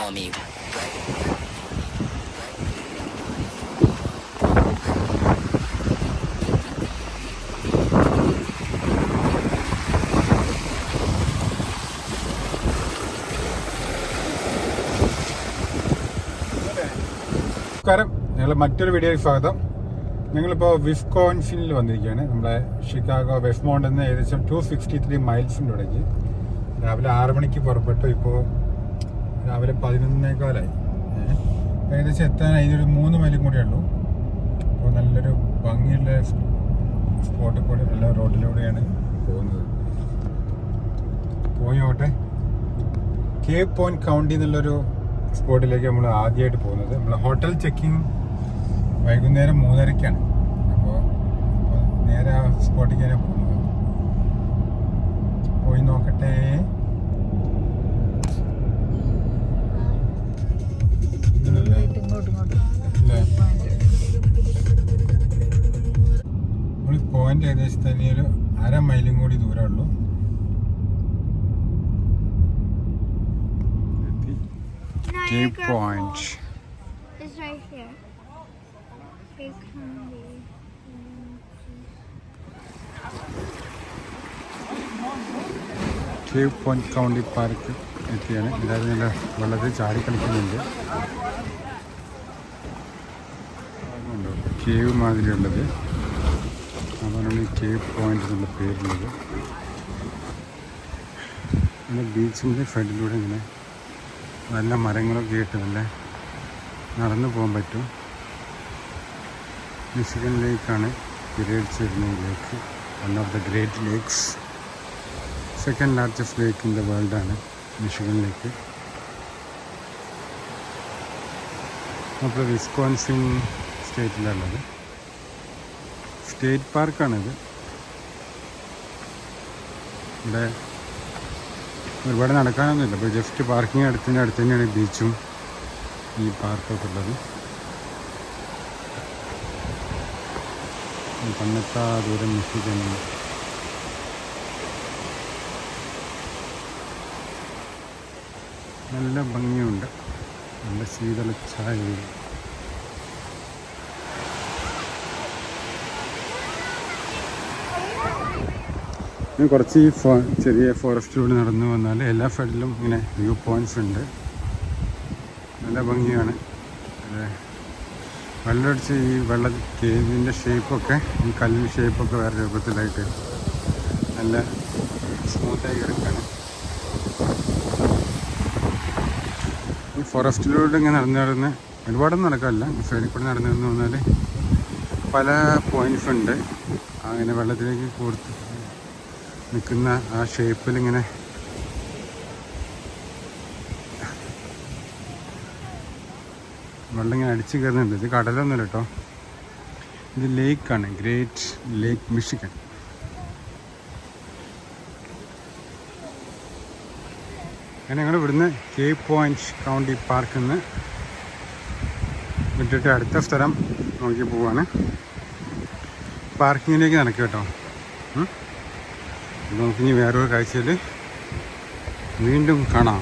follow me. നമസ്കാരം, ഞങ്ങൾ മറ്റൊരു വീഡിയോയിൽ സ്വാഗതം. ഞങ്ങളിപ്പോൾ വിസ്കോൺസിനിൽ വന്നിരിക്കുകയാണ്. നമ്മുടെ ഷിക്കാഗോ വെസ്റ്റ്മൗണ്ടിൽ നിന്ന് ഏകദേശം 263 മൈൽസിൻ്റെ ഇടയ്ക്ക് രാവിലെ 6 മണിക്ക് പുറപ്പെട്ടു. ഇപ്പോൾ രാവിലെ 11:15 ഏകദേശം എത്താനായി. ഇതൊരു 3 മൈലും കൂടെ ഉള്ളൂ. അപ്പോൾ നല്ലൊരു ഭംഗിയുള്ള സ്പോട്ടിൽ കൂടെ നല്ല റോഡിലൂടെയാണ് പോകുന്നത്. പോയോട്ടെ. കേപ്പ് പോയിന്റ് കൗണ്ടി എന്നുള്ളൊരു സ്പോട്ടിലേക്ക് നമ്മൾ ആദ്യമായിട്ട് പോകുന്നത്. നമ്മൾ ഹോട്ടൽ ചെക്കിങ് വൈകുന്നേരം 3:30-ക്കാണ്. അപ്പോൾ നേരെ ആ സ്പോട്ടിലേക്കാണ് പോകുന്നത്. പോയി നോക്കട്ടെ. നമ്മൾ പോയിന്റ് ഏകദേശം തന്നെ ഒരു 1/2 മൈലും കൂടി ദൂരമുള്ളൂ. Cape Point. It's right here. Cape point county park എത്തിയാണ്. എല്ലാവരും നല്ല വെള്ളത്തിൽ ചാടി കളിക്കുന്നുണ്ട്. കേവ് മാതിരിയുള്ളത്, അതാണ് ഈ കേപ്പ് പോയിന്റ് എന്നുള്ള പേരുള്ളത്. പിന്നെ ബീച്ചിൻ്റെ സൈഡിലൂടെ ഇങ്ങനെ നല്ല മരങ്ങളൊക്കെ ആയിട്ട് നല്ല നടന്നു പോകാൻ പറ്റും. മിഷിഗൺ ലേക്കാണ് പിരേഡ്സ് വരുന്ന ഈ lake. One of the great lakes. Second largest lake in the വേൾഡാണ് മിഷിഗൺ ലേക്ക്. അപ്പോൾ വിസ്കോൺസിൻ സ്റ്റേറ്റിലുള്ളത് സ്റ്റേറ്റ് പാർക്കാണിത്. ഇവിടെ ഒരുപാട് നടക്കാനൊന്നുമില്ല. അപ്പോൾ ജസ്റ്റ് പാർക്കിംഗ് അടുത്ത് തന്നെയാണ് ബീച്ചും ഈ പാർക്കൊക്കെ ഉള്ളത്. പന്നത്താ ദൂരം മിഷിഗൺ. നല്ല ഭംഗിയുണ്ട്, നല്ല ശീതള ചായ. കുറച്ച് ഈ ചെറിയ ഫോറസ്റ്റിലൂടെ നടന്നു വന്നാൽ എല്ലാ സൈഡിലും ഇങ്ങനെ വ്യൂ പോയിൻറ്റ്സ് ഉണ്ട്. നല്ല ഭംഗിയാണ്. വെള്ളമടിച്ച് ഈ കേവിൻ്റെ ഷേപ്പൊക്കെ, ഈ കല്ലിൻ്റെ ഷേപ്പൊക്കെ വേറെ രൂപത്തിലായിട്ട് നല്ല സ്മൂത്തായി കിടക്കുകയാണ്. ഈ ഫോറസ്റ്റിലൂടെ ഇങ്ങനെ നടന്ന് ഒരുപാടൊന്നും നടക്കാറില്ല. സൈഡിൽ കൂടെ നടന്നു വന്നാൽ പല പോയിൻറ്റ്സ് ഉണ്ട്. അങ്ങനെ വെള്ളത്തിലേക്ക് കൊടുത്ത് നിൽക്കുന്ന ആ ഷേപ്പിലിങ്ങനെ വെള്ളം ഇങ്ങനെ അടിച്ച് കയറുന്നുണ്ട്. ഇത് കടലൊന്നുമില്ല കേട്ടോ, ഇത് ലേക്കാണ്, ഗ്രേറ്റ് ലേക്ക് മിഷിഗൺ. അങ്ങനെ ഞങ്ങൾ ഇവിടുന്ന് കേപ്പ് പോയിന്റ് കൗണ്ടി പാർക്കിൽ നിന്ന് വിട്ടിട്ട് അടുത്ത സ്ഥലം നോക്കി പോവാണ്. പാർക്കിങ്ങിലേക്ക് നടക്കുക കേട്ടോ. നമുക്കിനി വേറൊരു കാഴ്ചയിൽ വീണ്ടും കാണാം.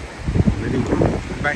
Very good bye.